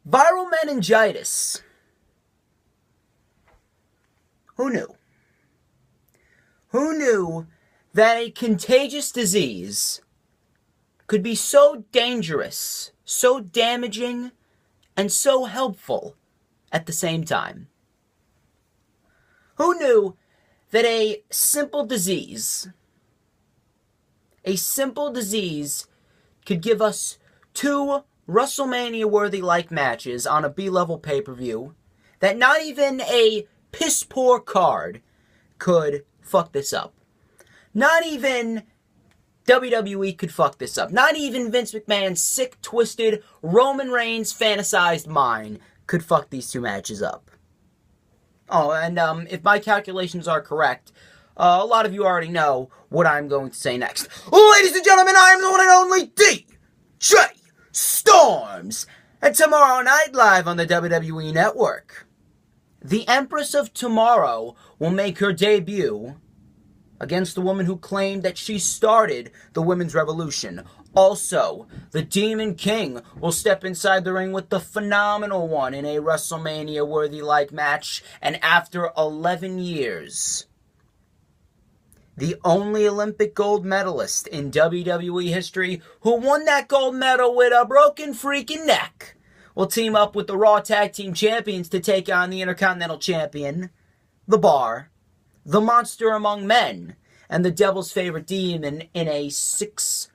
Viral meningitis. Who knew? Who knew that a contagious disease could be so dangerous, so damaging, and so helpful at the same time? Who knew that a simple disease could give us two WrestleMania-worthy-like matches on a B-level pay-per-view that not even a piss-poor card could fuck this up? Not even WWE could fuck this up. Not even Vince McMahon's sick, twisted, Roman Reigns fantasized mind could fuck these two matches up. Oh, and if my calculations are correct, a lot of you already know what I'm going to say next. Ladies and gentlemen, I am the one and only DJ Storms. And tomorrow night, live on the WWE Network, the Empress of Tomorrow will make her debut against the woman who claimed that she started the women's revolution. Also, the Demon King will step inside the ring with the Phenomenal One in a WrestleMania-worthy-like match. And after 11 years, the only Olympic gold medalist in WWE history who won that gold medal with a broken freaking neck will team up with the Raw Tag Team Champions to take on the Intercontinental Champion, the Bar, the Monster Among Men, and the Devil's Favorite Demon in a six-man.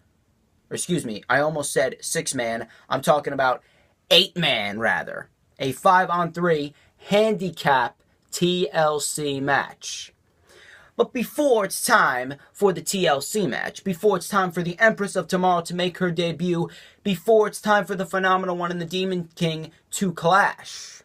I'm talking about 8-man, rather. A 5-on-3 handicap TLC match. But before it's time for the TLC match, before it's time for the Empress of Tomorrow to make her debut, before it's time for the Phenomenal One and the Demon King to clash,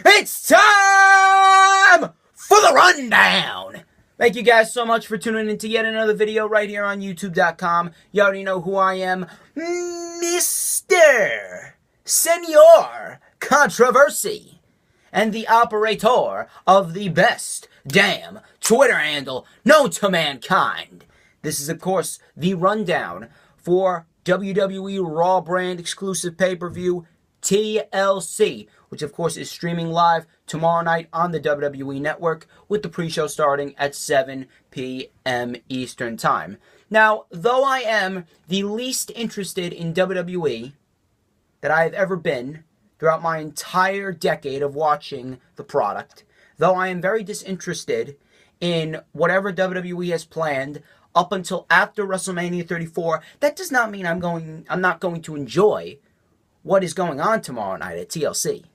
it's time for the rundown! Thank you guys so much for tuning in to yet another video right here on YouTube.com. You already know who I am. Mr. Senor Controversy. And the operator of the best damn Twitter handle known to mankind. This is, of course, the rundown for WWE Raw brand exclusive pay-per-view TLC, which of course is streaming live tomorrow night on the WWE Network with the pre-show starting at 7 p.m. Eastern Time. Now, though I am the least interested in WWE that I have ever been throughout my entire decade of watching the product, though I am very disinterested in whatever WWE has planned up until after WrestleMania 34, that does not mean I'm not going to enjoy what is going on tomorrow night at TLC.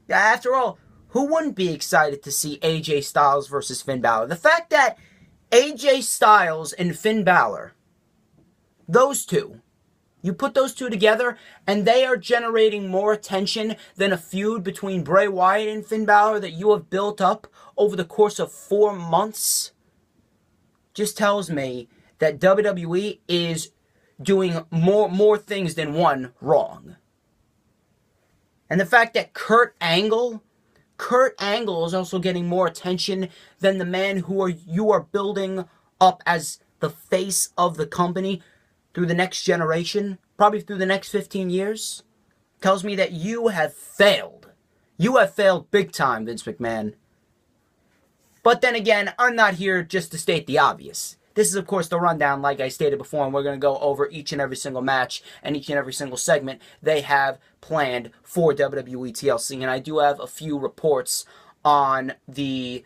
After all, who wouldn't be excited to see AJ Styles versus Finn Balor? The fact that AJ Styles and Finn Balor, those two, you put those two together and they are generating more attention than a feud between Bray Wyatt and Finn Balor that you have built up over the course of 4 months, just tells me that WWE is doing more things than one wrong. And the fact that Kurt Angle is also getting more attention than the man you are building up as the face of the company through the next generation, probably through the next 15 years, tells me that you have failed. You have failed big time, Vince McMahon. But then again, I'm not here just to state the obvious. This is, of course, the rundown, like I stated before, and we're going to go over each and every single match and each and every single segment they have planned for WWE TLC. And I do have a few reports on the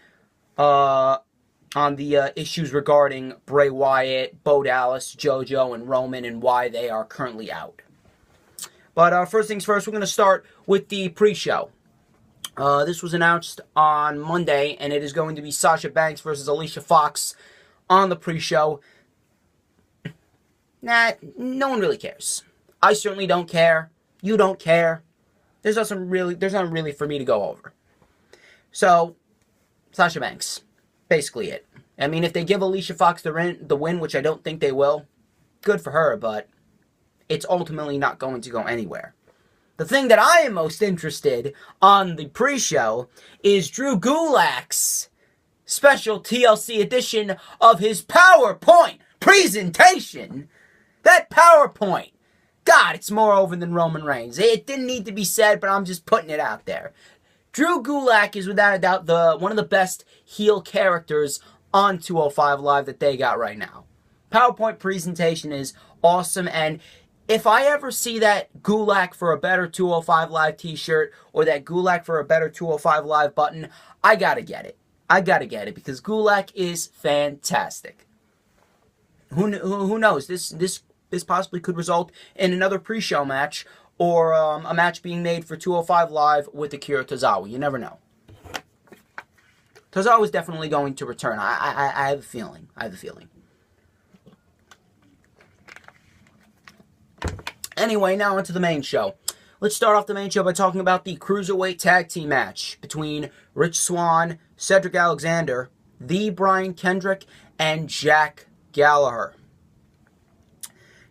issues regarding Bray Wyatt, Bo Dallas, JoJo, and Roman, and why they are currently out. But first things first, we're going to start with the pre-show. This was announced on Monday, and it is going to be Sasha Banks versus Alicia Fox on the pre-show. Nah, no one really cares. I certainly don't care. You don't care. There's nothing really for me to go over. So, Sasha Banks. Basically it. I mean, if they give Alicia Fox the win, which I don't think they will, good for her, but it's ultimately not going to go anywhere. The thing that I am most interested on the pre-show is Drew Gulak's special TLC edition of his PowerPoint presentation. That PowerPoint God, it's more over than Roman Reigns. It didn't need to be said, but I'm just putting it out there. Drew Gulak is without a doubt one of the best heel characters on 205 Live that they got right now. PowerPoint presentation is awesome, and if I ever see that Gulak for a better 205 Live t-shirt or that Gulak for a better 205 Live button, I gotta get it. I gotta get it because Gulak is fantastic. Who knows? This possibly could result in another pre-show match or a match being made for 205 Live with Akira Tozawa. You never know. Tozawa is definitely going to return. I have a feeling. I have a feeling. Anyway, now onto the main show. Let's start off the main show by talking about the Cruiserweight Tag Team match between Rich Swann, Cedric Alexander, the Brian Kendrick, and Jack Gallagher.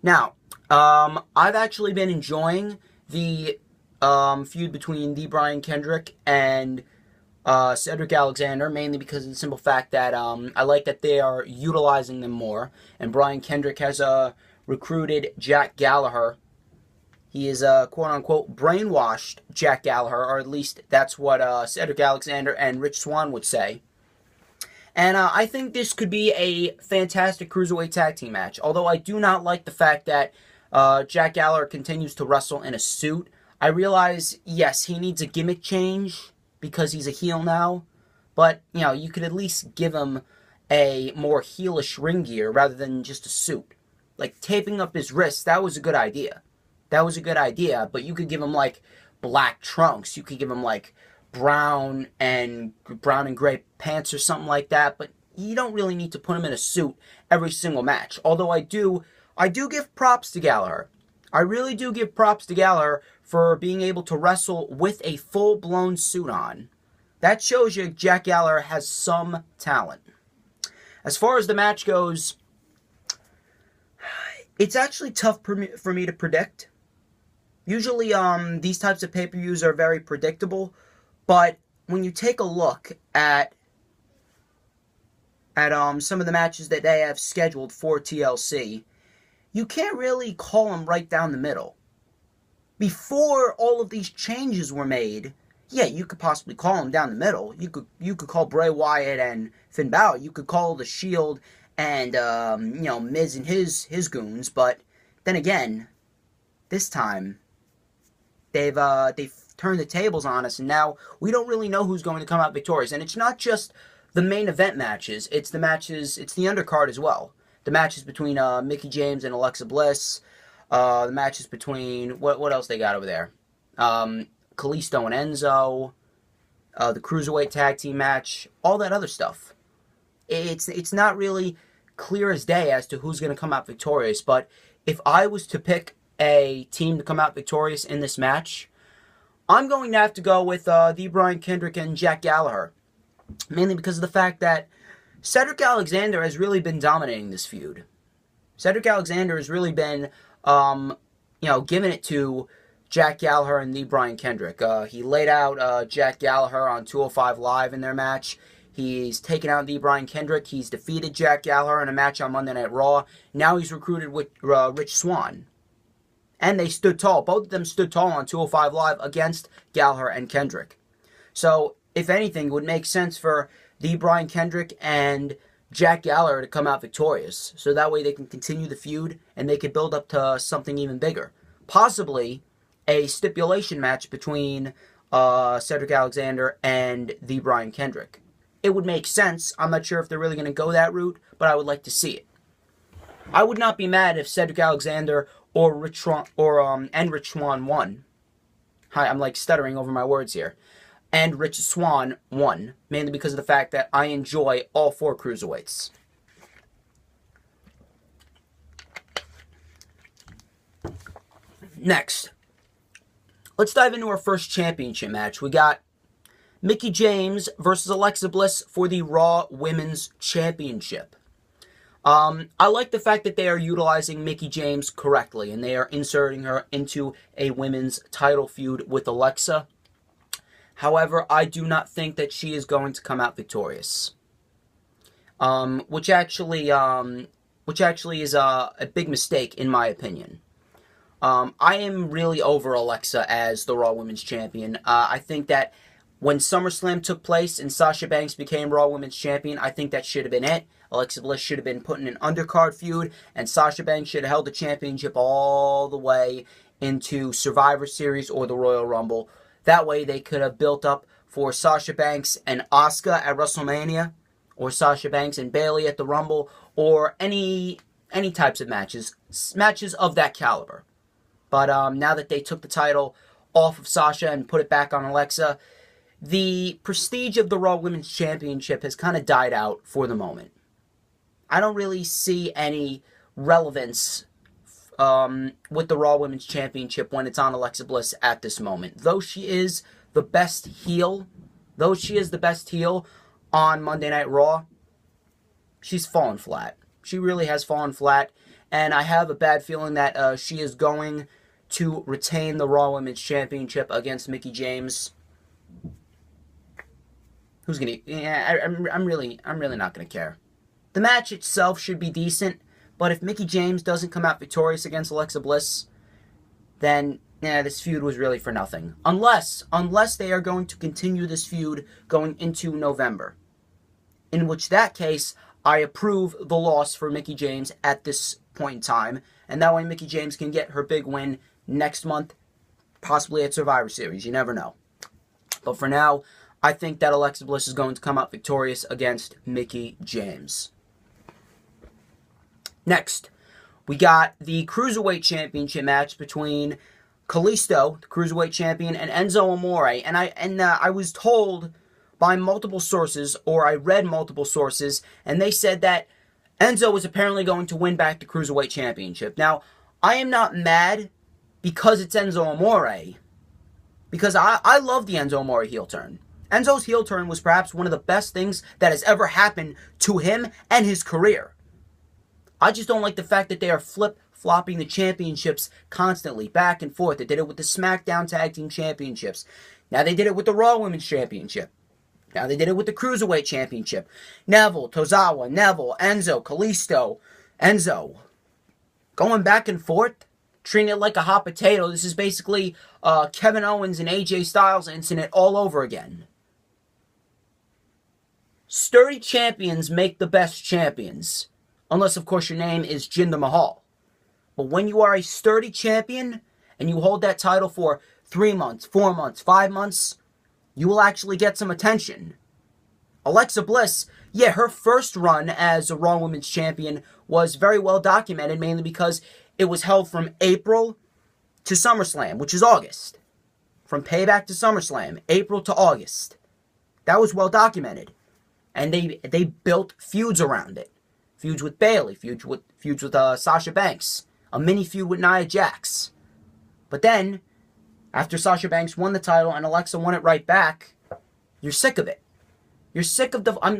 Now, I've actually been enjoying the feud between the Brian Kendrick and Cedric Alexander, mainly because of the simple fact that I like that they are utilizing them more, and Brian Kendrick has recruited Jack Gallagher. He is quote-unquote brainwashed Jack Gallagher, or at least that's what Cedric Alexander and Rich Swann would say. And I think this could be a fantastic Cruiserweight Tag Team match, although I do not like the fact that Jack Gallagher continues to wrestle in a suit. I realize, yes, he needs a gimmick change because he's a heel now, but, you know, you could at least give him a more heelish ring gear rather than just a suit. Like, taping up his wrists, that was a good idea. That was a good idea, but you could give him, like, black trunks. You could give him, like, brown and gray pants or something like that, but you don't really need to put him in a suit every single match. Although I do give props to Gallagher. I really do give props to Gallagher for being able to wrestle with a full-blown suit on. That shows you Jack Gallagher has some talent. As far as the match goes, it's actually tough for me to predict. Usually, these types of pay-per-views are very predictable, but when you take a look at some of the matches that they have scheduled for TLC, you can't really call them right down the middle. Before all of these changes were made, yeah, you could possibly call them down the middle. You could call Bray Wyatt and Finn Balor. You could call The Shield and Miz and his goons. But then again, this time they've turned the tables on us, and now we don't really know who's going to come out victorious. And it's not just the main event matches; it's the undercard as well. The matches between Mickie James and Alexa Bliss. The matches between what else they got over there? Kalisto and Enzo. The Cruiserweight Tag Team match. All that other stuff. It's not really clear as day as to who's going to come out victorious. But if I was to pick a team to come out victorious in this match, I'm going to have to go with the Brian Kendrick and Jack Gallagher. Mainly because of the fact that Cedric Alexander has really been dominating this feud. Cedric Alexander has really been, giving it to Jack Gallagher and the Brian Kendrick. He laid out Jack Gallagher on 205 Live in their match. He's taken out the Brian Kendrick. He's defeated Jack Gallagher in a match on Monday Night Raw. Now he's recruited with Rich Swann. And they stood tall. Both of them stood tall on 205 Live against Gallagher and Kendrick. So, if anything, it would make sense for the Brian Kendrick and Jack Gallagher to come out victorious. So that way they can continue the feud and they could build up to something even bigger. Possibly a stipulation match between Cedric Alexander and the Brian Kendrick. It would make sense. I'm not sure if they're really going to go that route, but I would like to see it. I would not be mad if Cedric Alexander or Rich Swann won. Hi, I'm like stuttering over my words here. And Rich Swann won, mainly because of the fact that I enjoy all four cruiserweights. Next, let's dive into our first championship match. We got Mickie James versus Alexa Bliss for the Raw Women's Championship. I like the fact that they are utilizing Mickie James correctly, and they are inserting her into a women's title feud with Alexa. However, I do not think that she is going to come out victorious. Which actually is a big mistake in my opinion. I am really over Alexa as the Raw Women's Champion. I think that when SummerSlam took place and Sasha Banks became Raw Women's Champion, I think that should have been it. Alexa Bliss should have been put in an undercard feud, and Sasha Banks should have held the championship all the way into Survivor Series or the Royal Rumble. That way they could have built up for Sasha Banks and Asuka at WrestleMania, or Sasha Banks and Bayley at the Rumble, or any types of matches of that caliber. But now that they took the title off of Sasha and put it back on Alexa, the prestige of the Raw Women's Championship has kind of died out for the moment. I don't really see any relevance with the Raw Women's Championship when it's on Alexa Bliss at this moment. Though she is the best heel on Monday Night Raw, she's fallen flat. She really has fallen flat, and I have a bad feeling that she is going to retain the Raw Women's Championship against Mickie James. Who's gonna? Yeah, I'm really not gonna care. The match itself should be decent, but if Mickie James doesn't come out victorious against Alexa Bliss, then this feud was really for nothing. Unless they are going to continue this feud going into November, in which that case I approve the loss for Mickie James at this point in time, and that way Mickie James can get her big win next month, possibly at Survivor Series. You never know. But for now, I think that Alexa Bliss is going to come out victorious against Mickie James. Next, we got the Cruiserweight Championship match between Kalisto, the Cruiserweight Champion, and Enzo Amore. And I was told by multiple sources, or I read multiple sources, and they said that Enzo was apparently going to win back the Cruiserweight Championship. Now, I am not mad because it's Enzo Amore, because I love the Enzo Amore heel turn. Enzo's heel turn was perhaps one of the best things that has ever happened to him and his career. I just don't like the fact that they are flip-flopping the championships constantly, back and forth. They did it with the SmackDown Tag Team Championships. Now they did it with the Raw Women's Championship. Now they did it with the Cruiserweight Championship. Neville, Tozawa, Neville, Enzo, Kalisto, Enzo. Going back and forth, treating it like a hot potato. This is basically Kevin Owens and AJ Styles incident all over again. Sturdy champions make the best champions. Unless, of course, your name is Jinder Mahal. But when you are a sturdy champion, and you hold that title for 3 months, 4 months, 5 months, you will actually get some attention. Alexa Bliss, yeah, her first run as a Raw Women's Champion was very well documented, mainly because it was held from April to SummerSlam, which is August. From Payback to SummerSlam, April to August. That was well documented. And they built feuds around it. Feuds with Bayley, feuds with Sasha Banks, a mini feud with Nia Jax. But then, after Sasha Banks won the title and Alexa won it right back, you're sick of it. You're sick of I'm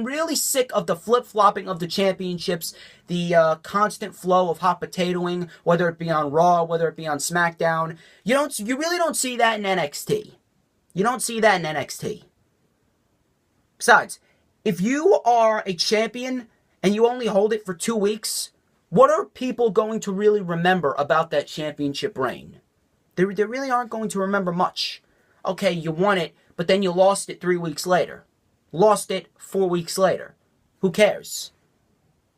really sick of the flip-flopping of the championships, the constant flow of hot potatoing, whether it be on Raw, whether it be on SmackDown. You really don't see that in NXT. You don't see that in NXT. Besides, if you are a champion and you only hold it for 2 weeks, what are people going to really remember about that championship reign? They really aren't going to remember much. Okay, you won it, but then you lost it 3 weeks later. Lost it 4 weeks later. Who cares?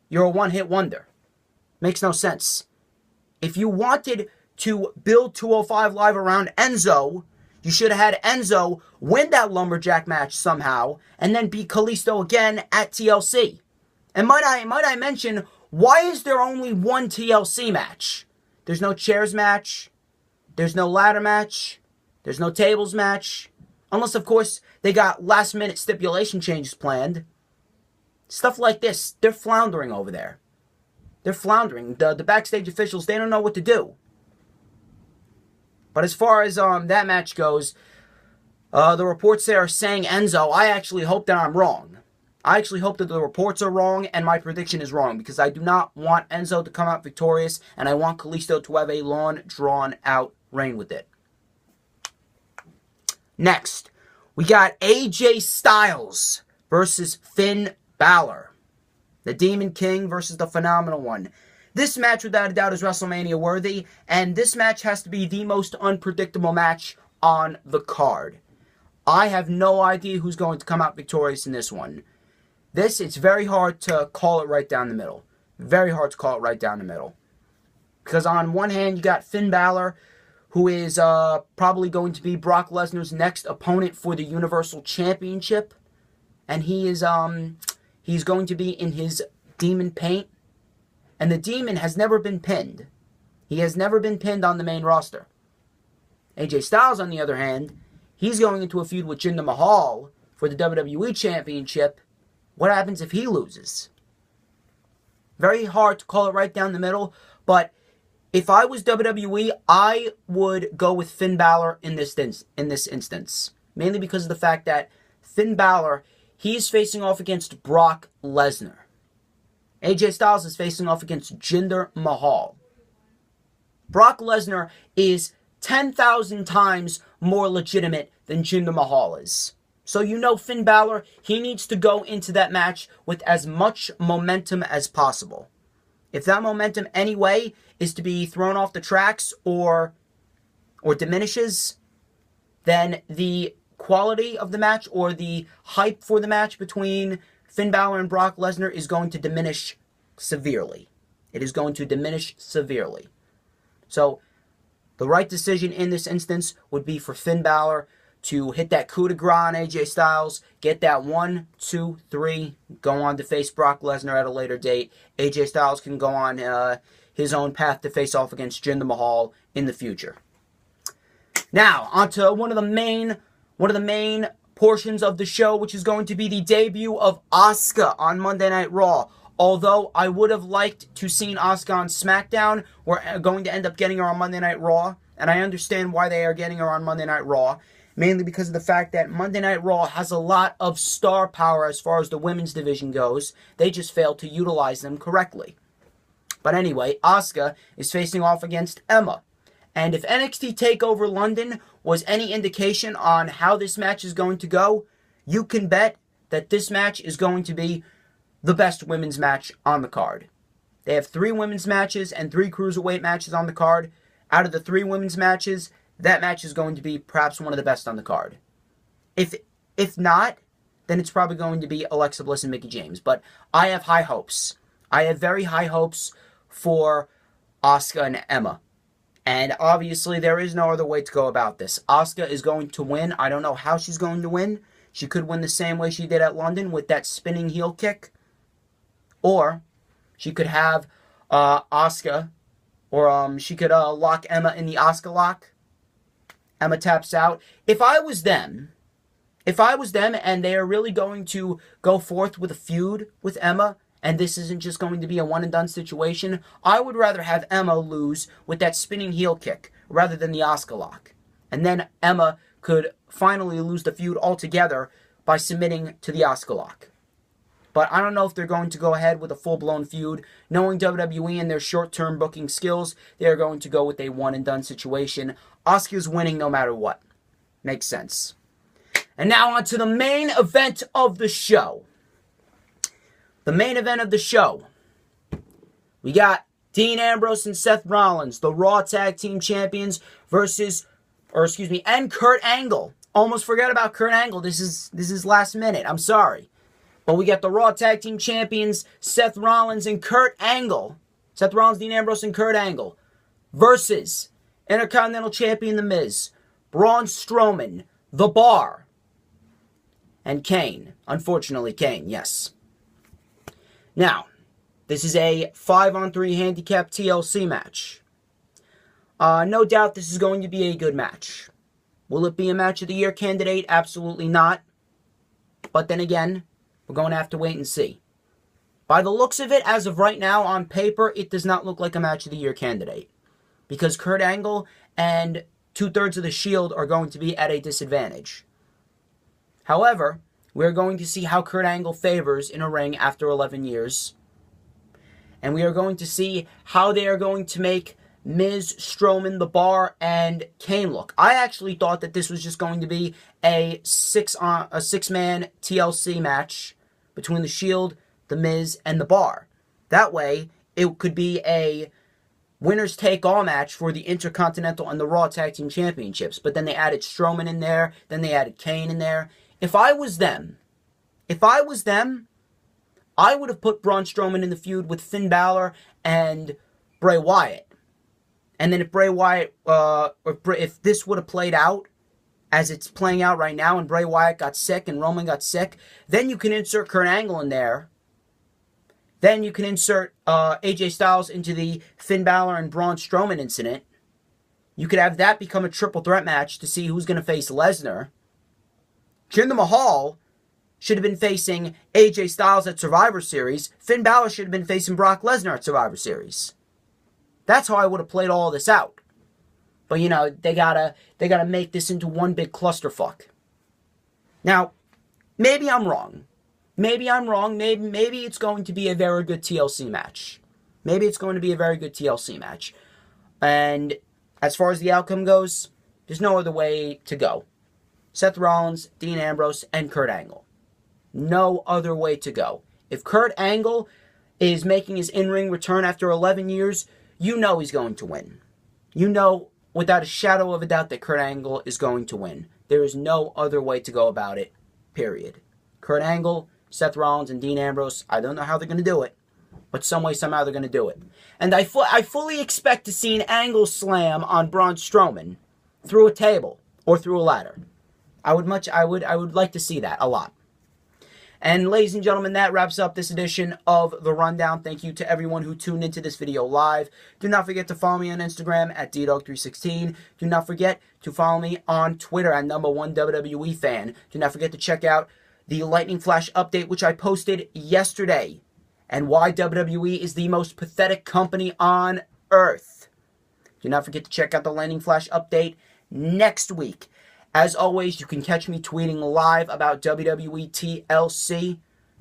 You're a one-hit wonder. Makes no sense. If you wanted to build 205 Live around Enzo, you should have had Enzo win that lumberjack match somehow, and then beat Kalisto again at TLC. And might I mention, why is there only one TLC match? There's no chairs match. There's no ladder match. There's no tables match. Unless, of course, they got last-minute stipulation changes planned. Stuff like this, they're floundering over there. They're floundering. The backstage officials, they don't know what to do. But as far as that match goes, the reports there are saying Enzo. I actually hope that I'm wrong. I actually hope that the reports are wrong and my prediction is wrong, because I do not want Enzo to come out victorious, and I want Kalisto to have a long, drawn-out reign with it. Next, we got AJ Styles versus Finn Balor. The Demon King versus the Phenomenal One. This match, without a doubt, is WrestleMania worthy, and this match has to be the most unpredictable match on the card. I have no idea who's going to come out victorious in this one. It's very hard to call it right down the middle. Very hard to call it right down the middle. Because on one hand, you got Finn Balor, who is probably going to be Brock Lesnar's next opponent for the Universal Championship. And he's going to be in his demon paint. And the demon has never been pinned. He has never been pinned on the main roster. AJ Styles, on the other hand, he's going into a feud with Jinder Mahal for the WWE Championship. What happens if he loses? Very hard to call it right down the middle, but if I was WWE, I would go with Finn Balor in this instance. Mainly because of the fact that Finn Balor, he's facing off against Brock Lesnar. AJ Styles is facing off against Jinder Mahal. Brock Lesnar is 10,000 times more legitimate than Jinder Mahal is. So you know Finn Balor, he needs to go into that match with as much momentum as possible. If that momentum anyway is to be thrown off the tracks or diminishes, then the quality of the match or the hype for the match between Finn Balor and Brock Lesnar is going to diminish severely. It is going to diminish severely. So, the right decision in this instance would be for Finn Balor to hit that coup de grace on AJ Styles, get that 1, 2, 3, go on to face Brock Lesnar at a later date. AJ Styles can go on his own path to face off against Jinder Mahal in the future. Now, onto one of the main portions of the show, which is going to be the debut of Asuka on Monday Night Raw. Although I would have liked to seen Asuka on SmackDown, we're going to end up getting her on Monday Night Raw, and I understand why they are getting her on Monday Night Raw, mainly because of the fact that Monday Night Raw has a lot of star power as far as the women's division goes. They just failed to utilize them correctly. But anyway, Asuka is facing off against Emma. And if NXT TakeOver London was any indication on how this match is going to go, you can bet that this match is going to be the best women's match on the card. They have 3 women's matches and 3 cruiserweight matches on the card. Out of the 3 women's matches, that match is going to be perhaps one of the best on the card. If not, then it's probably going to be Alexa Bliss and Mickie James. But I have high hopes. I have very high hopes for Asuka and Emma. And obviously, there is no other way to go about this. Asuka is going to win. I don't know how she's going to win. She could win the same way she did at London with that spinning heel kick. Or she could have Asuka, or she could lock Emma in the Asuka lock. Emma taps out. If I was them and they are really going to go forth with a feud with Emma, and this isn't just going to be a one-and-done situation, I would rather have Emma lose with that spinning heel kick rather than the Asuka lock. And then Emma could finally lose the feud altogether by submitting to the Asuka lock. But I don't know if they're going to go ahead with a full-blown feud. Knowing WWE and their short-term booking skills, they are going to go with a one-and-done situation. Asuka's winning no matter what. Makes sense. And now on to the main event of the show. The main event of the show. We got Dean Ambrose and Seth Rollins, the Raw Tag Team Champions, and Kurt Angle. Almost forgot about Kurt Angle. This is last minute. I'm sorry. But we got the Raw Tag Team Champions, Seth Rollins and Kurt Angle. Seth Rollins, Dean Ambrose, and Kurt Angle. Versus Intercontinental Champion The Miz, Braun Strowman, The Bar, and Kane. Unfortunately, Kane, yes. Now, this is a 5-on-3 handicap TLC match. No doubt this is going to be a good match. Will it be a match of the year candidate? Absolutely not. But then again, we're going to have to wait and see. By the looks of it, as of right now, on paper, it does not look like a match of the year candidate. Because Kurt Angle and 2/3 of the Shield are going to be at a disadvantage. However, we're going to see how Kurt Angle favors in a ring after 11 years. And we are going to see how they are going to make Miz, Strowman, The Bar, and Kane look. I actually thought that this was just going to be a six-man TLC match between The Shield, The Miz, and The Bar. That way, it could be a winners take all match for the Intercontinental and the Raw Tag Team Championships. But then they added Strowman in there. Then they added Kane in there. If I was them, I would have put Braun Strowman in the feud with Finn Balor and Bray Wyatt. And then if Bray Wyatt, if this would have played out as it's playing out right now and Bray Wyatt got sick and Roman got sick, then you can insert Kurt Angle in there. Then you can insert AJ Styles into the Finn Balor and Braun Strowman incident. You could have that become a triple threat match to see who's going to face Lesnar. Jinder Mahal should have been facing AJ Styles at Survivor Series. Finn Balor should have been facing Brock Lesnar at Survivor Series. That's how I would have played all this out. But you know, they gotta make this into one big clusterfuck. Now, maybe I'm wrong. Maybe it's going to be a very good TLC match. Maybe it's going to be a very good TLC match. And as far as the outcome goes, there's no other way to go. Seth Rollins, Dean Ambrose, and Kurt Angle. No other way to go. If Kurt Angle is making his in-ring return after 11 years, you know he's going to win. You know without a shadow of a doubt that Kurt Angle is going to win. There is no other way to go about it, period. Kurt Angle, Seth Rollins, and Dean Ambrose, I don't know how they're going to do it, but some way, somehow they're going to do it. And I fully expect to see an Angle slam on Braun Strowman through a table or through a ladder. I would like to see that a lot. And ladies and gentlemen, that wraps up this edition of The Rundown. Thank you to everyone who tuned into this video live. Do not forget to follow me on Instagram at DDog316. Do not forget to follow me on Twitter at #1 WWE fan. Do not forget to check out the Lightning Flash update, which I posted yesterday, and why WWE is the most pathetic company on earth. Do not forget to check out the Lightning Flash update next week. As always, you can catch me tweeting live about WWE TLC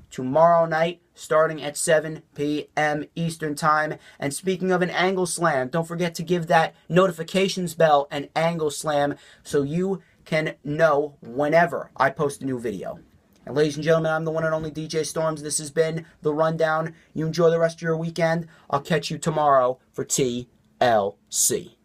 tomorrow night, starting at 7 p.m. Eastern Time. And speaking of an Angle Slam, don't forget to give that notifications bell an Angle Slam so you can know whenever I post a new video. And ladies and gentlemen, I'm the one and only DJ Storms. This has been The Rundown. You enjoy the rest of your weekend. I'll catch you tomorrow for TLC.